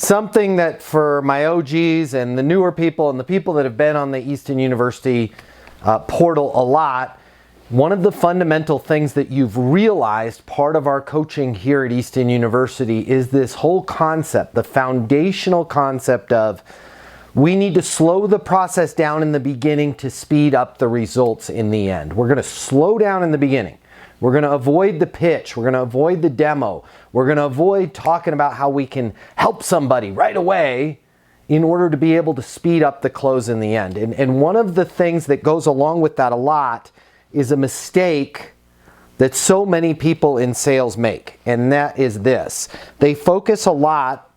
something that for my OGs and the newer people and the people that have been on the Easton University portal a lot, one of the fundamental things that you've realized part of our coaching here at Easton University is this whole concept, the foundational concept of we need to slow the process down in the beginning to speed up the results in the end. We're going to slow down in the beginning. We're going to avoid the pitch. We're going to avoid the demo. We're going to avoid talking about how we can help somebody right away in order to be able to speed up the close in the end. And one of the things that goes along with that a lot is a mistake that so many people in sales make, and that is this. They focus a lot,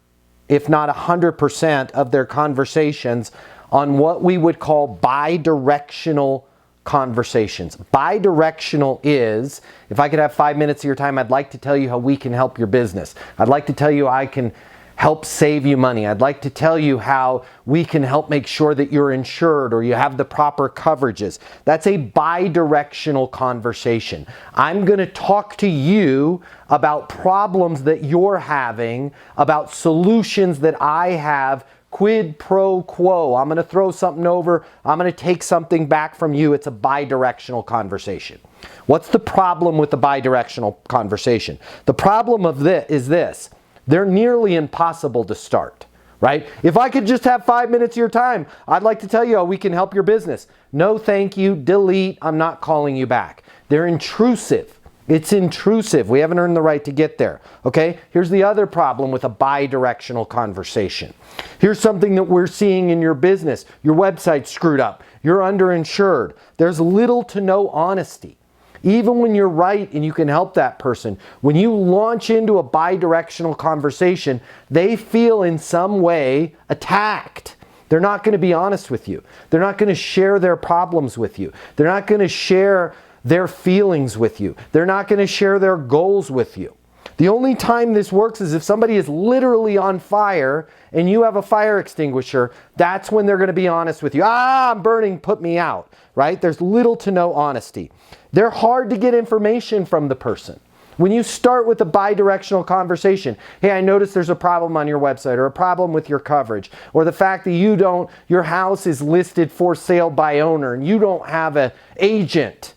if not 100% of their conversations on what we would call bi-directional conversations. Bi-directional is, if I could have 5 minutes of your time, I'd like to tell you how we can help your business. I'd like to tell you I can help save you money. I'd like to tell you how we can help make sure that you're insured or you have the proper coverages. That's a bi-directional conversation. I'm going to talk to you about problems that you're having, about solutions that I have, quid pro quo. I'm going to throw something over. I'm going to take something back from you. It's a bi-directional conversation. What's the problem with the bi-directional conversation? The problem of this is this. They're nearly impossible to start, right? If I could just have 5 minutes of your time, I'd like to tell you how we can help your business. No, thank you. Delete. I'm not calling you back. They're intrusive. It's intrusive. We haven't earned the right to get there, okay? Here's the other problem with a bi-directional conversation. Here's something that we're seeing in your business. Your website's screwed up. You're underinsured. There's little to no honesty. Even when you're right and you can help that person, when you launch into a bi-directional conversation, they feel in some way attacked. They're not going to be honest with you. They're not going to share their problems with you. They're not going to share their feelings with you. They're not going to share their goals with you. The only time this works is if somebody is literally on fire and you have a fire extinguisher. That's when they're going to be honest with you. I'm burning, put me out, right? There's little to no honesty. They're hard to get information from the person. When you start with a bi-directional conversation, hey, I noticed there's a problem on your website or a problem with your coverage or the fact that your house is listed for sale by owner and you don't have an agent.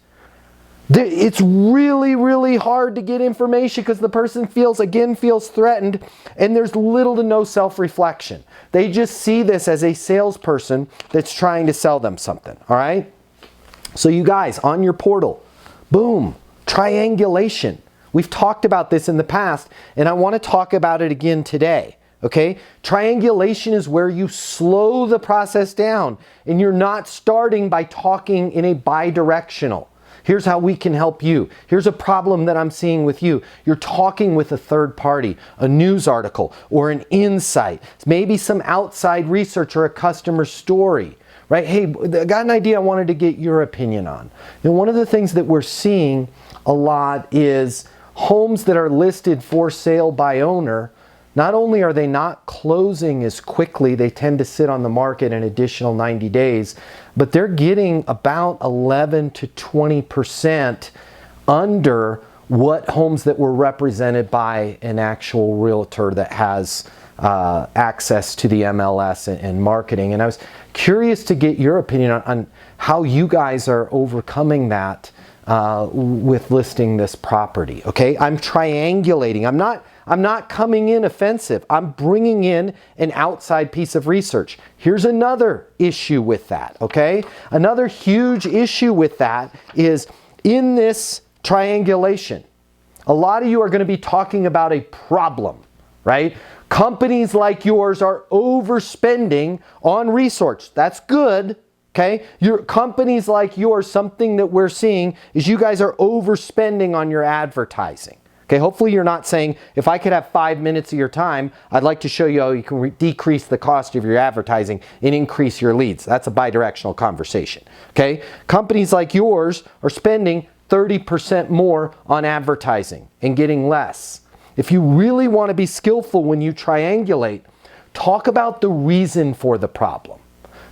It's really, really hard to get information because the person feels threatened and there's little to no self-reflection. They just see this as a salesperson that's trying to sell them something, all right? So you guys, on your portal, boom, triangulation. We've talked about this in the past and I want to talk about it again today. Okay? Triangulation is where you slow the process down and you're not starting by talking in a bi-directional. Here's how we can help you. Here's a problem that I'm seeing with you. You're talking with a third party, a news article, or an insight, maybe some outside research or a customer story, right? Hey, I got an idea I wanted to get your opinion on. And one of the things that we're seeing a lot is homes that are listed for sale by owner. Not only are they not closing as quickly, they tend to sit on the market an additional 90 days, but they're getting about 11 to 20% under what homes that were represented by an actual realtor that has access to the MLS and marketing. And I was curious to get your opinion on how you guys are overcoming that with listing this property. Okay, I'm triangulating. I'm not coming in offensive. I'm bringing in an outside piece of research. Here's another issue with that, okay? Another huge issue with that is in this triangulation, a lot of you are going to be talking about a problem, right? Companies like yours are overspending on research. That's good. Okay, your companies like yours, something that we're seeing is you guys are overspending on your advertising. Okay, hopefully you're not saying, if I could have 5 minutes of your time, I'd like to show you how you can decrease the cost of your advertising and increase your leads. That's a bi-directional conversation. Okay, companies like yours are spending 30% more on advertising and getting less. If you really want to be skillful when you triangulate, talk about the reason for the problem.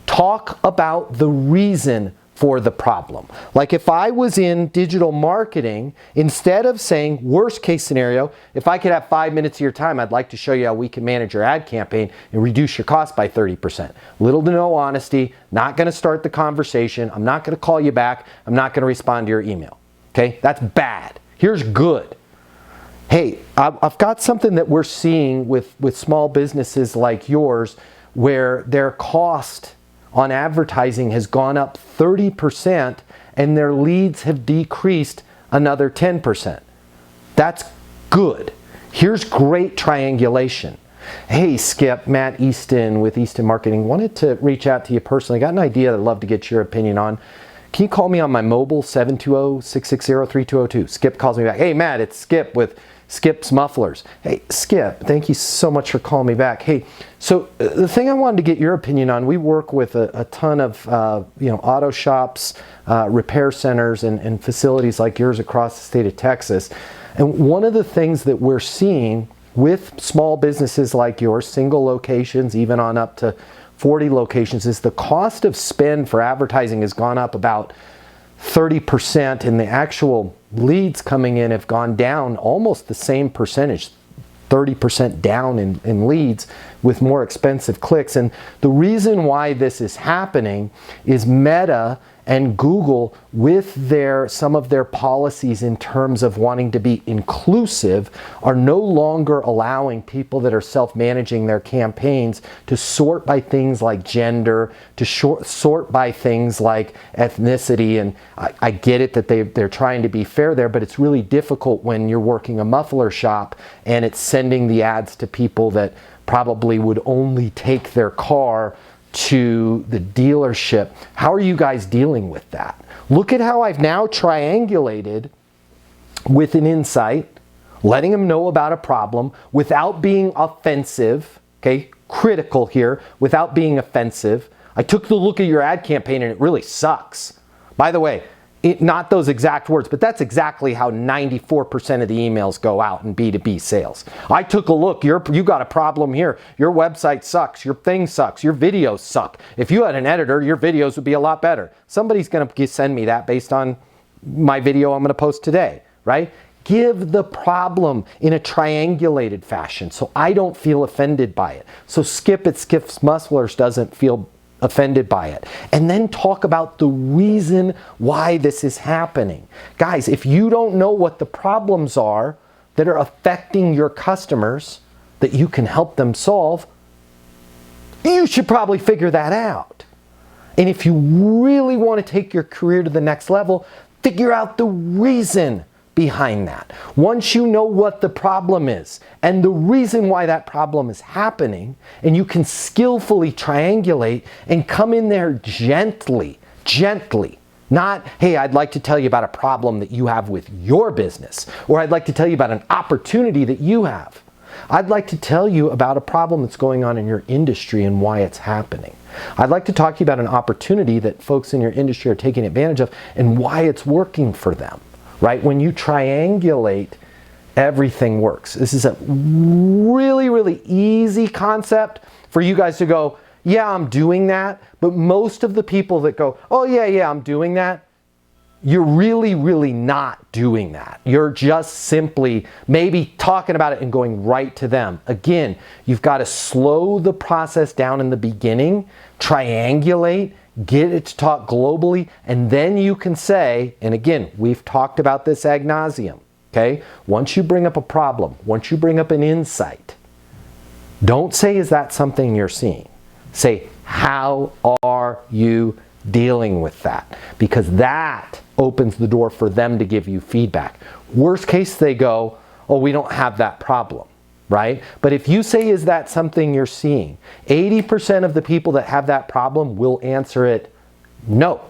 Talk about the reason for the problem. Like if I was in digital marketing, instead of saying worst case scenario, if I could have 5 minutes of your time, I'd like to show you how we can manage your ad campaign and reduce your cost by 30%. Little to no honesty, not going to start the conversation. I'm not going to call you back. I'm not going to respond to your email. Okay, that's bad. Here's good. Hey, I've got something that we're seeing with small businesses like yours where their cost on advertising has gone up 30% and their leads have decreased another 10%. That's good. Here's great triangulation. Hey, Skip, Matt Easton with Easton Marketing. Wanted to reach out to you personally. Got an idea that I'd love to get your opinion on. Can you call me on my mobile, 720-660-3202? Skip calls me back. Hey, Matt, it's Skip with Skip's Mufflers. Hey, Skip, thank you so much for calling me back. Hey, so the thing I wanted to get your opinion on, we work with a ton of auto shops, repair centers, and facilities like yours across the state of Texas. And one of the things that we're seeing with small businesses like yours, single locations, even on up to 40 locations, is the cost of spend for advertising has gone up about 30%, and the actual leads coming in have gone down almost the same percentage, 30% down in leads with more expensive clicks. And the reason why this is happening is Meta and Google, with some of their policies in terms of wanting to be inclusive, are no longer allowing people that are self-managing their campaigns to sort by things like gender, to sort by things like ethnicity. And I get it that they're trying to be fair there, but it's really difficult when you're working a muffler shop and it's sending the ads to people that probably would only take their car to the dealership. How are you guys dealing with that? Look at how I've now triangulated with an insight, letting them know about a problem without being offensive, okay? Critical here, without being offensive. I took the look at your ad campaign and it really sucks. By the way, not those exact words, but that's exactly how 94% of the emails go out in B2B sales. I took a look, you got a problem here. Your website sucks, your thing sucks, your videos suck. If you had an editor, your videos would be a lot better. Somebody's gonna send me that based on my video I'm gonna post today, right? Give the problem in a triangulated fashion so I don't feel offended by it. So Skip at Skip's Mufflers doesn't feel offended by it. And then talk about the reason why this is happening. Guys, if you don't know what the problems are that are affecting your customers that you can help them solve, you should probably figure that out. And if you really want to take your career to the next level, figure out the reason behind that. Once you know what the problem is and the reason why that problem is happening, and you can skillfully triangulate and come in there gently, not, hey, I'd like to tell you about a problem that you have with your business, or I'd like to tell you about an opportunity that you have. I'd like to tell you about a problem that's going on in your industry and why it's happening. I'd like to talk to you about an opportunity that folks in your industry are taking advantage of and why it's working for them. Right? When you triangulate, everything works. This is a really, really easy concept for you guys to go, yeah, I'm doing that. But most of the people that go, oh, yeah, I'm doing that, you're really, really not doing that. You're just simply maybe talking about it and going right to them. Again, you've got to slow the process down in the beginning, triangulate, get it to talk globally, and then you can say, and again, we've talked about this ad nauseum, okay? Once you bring up a problem, once you bring up an insight, don't say, is that something you're seeing? Say, how are you dealing with that? Because that opens the door for them to give you feedback. Worst case, they go, oh, we don't have that problem. Right? But if you say, is that something you're seeing? 80% of the people that have that problem will answer it no,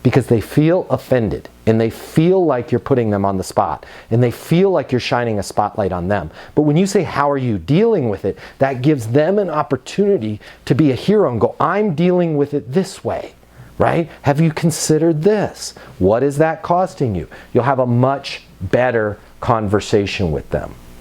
because they feel offended and they feel like you're putting them on the spot and they feel like you're shining a spotlight on them. But when you say, how are you dealing with it? That gives them an opportunity to be a hero and go, I'm dealing with it this way, right? Have you considered this? What is that costing you? You'll have a much better conversation with them.